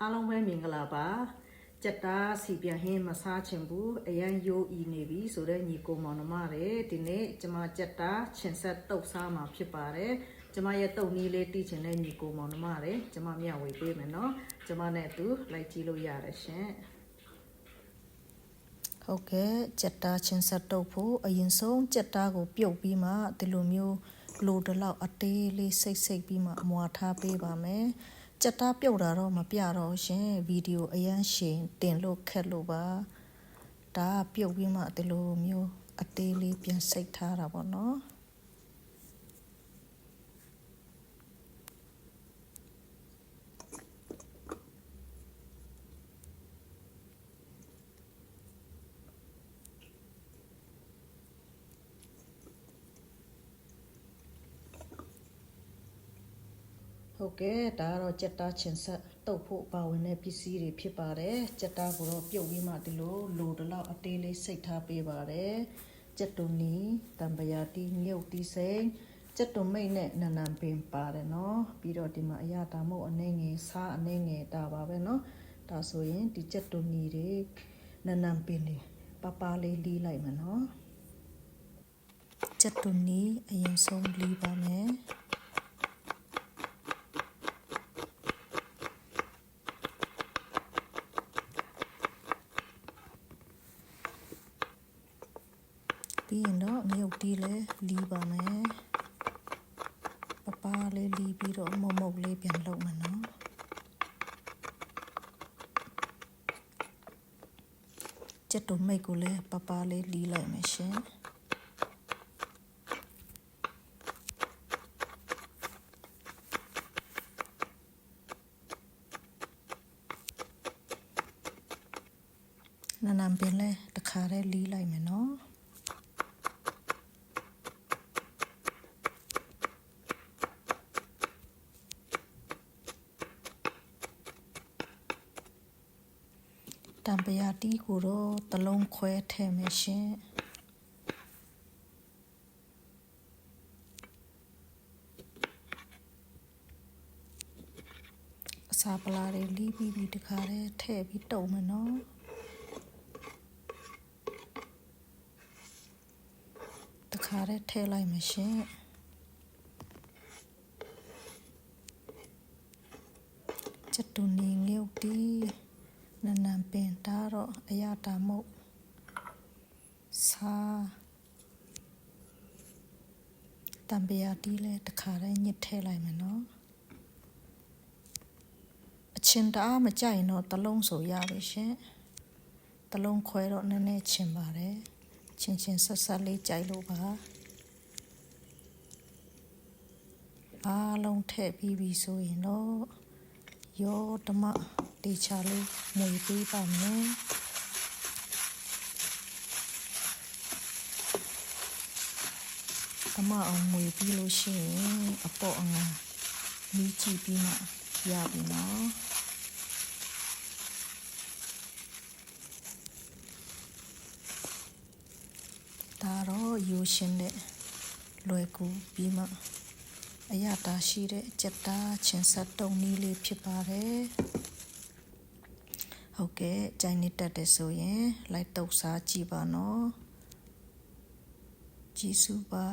အားလုံးပဲမင်္ဂလာပါကြက်တာစီပြန်ဟင်းမစားချင်ဘူးအရန်ယိုးဤနေပြီဆိုတော့ညီကိုမောင်နှမတွေဒီနေ့ကျမကြက်တာချင်ဆက်တုပ်စားမှာဖြစ်ပါတယ်ကျမရဲ့တုပ်နည်းလေးတီးချင်တဲ့ညီကိုမောင်နှမတွေကျမမျှဝေပေးမယ်နော်ကျမနဲ့အတူလိုက်ကြည့်လို့ရတယ်ရှင်ဟုတ်ကဲ့ကြက်တာချင်ဆက်တုပ်ဖို့အရင်ဆုံးကြက်တာကိုပြုတ်ပြီးမှဒီလိုမျိုးလိုတလောက်အသေးလေးစိတ်ပြီးမှအမွာထားပေးပါမယ်ကြက်တာပြုတ်တာတော့မပြတော့ရှင်ဗီဒီယိုအရန်ရှင်တင်လို့ခက်လို့ပါဒါပြုတ်ပြီးမှဒီလိုမျိုးအသေးလေးပြန်စိတ်ထားတာပေါ့နော်ဟုတ်ကဲ့ဒါကတော့ကြက်တာချင်ဆက်တုပ်ဖို့ပါဝင်တဲ့ပစ္စည်းတွေဖြစ်ပါတယ်ကြက်တာကိုတော့ပြုတ်ပြီးမှဒီလိုတလောက်အသေးလေးစိတ်ထားပေးပါတယ်ကြက်တုံနီတံပရာတီမြုပ်တီစိန်ကြက်တုံမိတ်နဲ့နန်ပင်ပါတယ်နော်ပြီးတော့ဒီမှာအရတာမဟုတ်အနေငယ်စားအနေငယ်ဒါပါပဲနော်ဒါဆိုရင်ဒီကြက်တုံနီတွေနန်ပင်တွေပလေးလီးလိုက်မယ်နော်ကြက်တုံနီအရင်ဆုံးလီးပါမယ်ပြီးရင်တော့မြုပ်တီးလဲလီးပါမယ်ပလေးလီးပြီးတော့မုတ်လေးပြန်လုပ်မယ်နော်ကြက်တုံမိတ်ကိုလည်းပလေးလီးလိုက်မယ်ရှင်နန်ပင်လဲတခါတည်းလီးလိုက်မယ်နော်တံပရာတီးကိုတော့တလုံးခွဲထည့်မယ်ရှင်အစာပလာတွေလီးပြီးတခါတည်းထည့်ပြီးတုပ်မယ်နော်တခါတည်းထည့်လိုက်မယ်ရှင်ကြက်တူနီငုတ်တီးနန်ပင်ဒါတော့အရတာမဟုတ်စားတံပရာတီးလဲတခါတည်းညစ်ထည့်လိုက်မယ်နော်အချင်းတအားမကြိုက်တော့တလုံးဆိုရပြီရှင်တလုံးခွဲတော့နည်းနည်းချင်ပါတယ်ချင်းဆက်လေးကြိုက်လို့ပါအားလုံးထည့်ပြီးပြီဆိုရင်တော့ရောဓမတေချာလေးမွေပေးပါမယ်ဓမအောင်မွေပြီးလို့ရှိရင်အပေါ်အငါမီးကြည့်ပြီးမှရပြီနော်ဒါတော့ယူရှင်တဲ့လွယ်ကူပြီးမှအရတာရှိတဲ့ကြက်တာချင်ဆက်တုံနည်းလေးဖြစ်ပါတယ်ဟုတ်ကဲ့ကြိုင်နေတတ်တယ်ဆိုရင်လိုက်တုပ်စားကြည့်ပါနော်ကြည့်စုပါ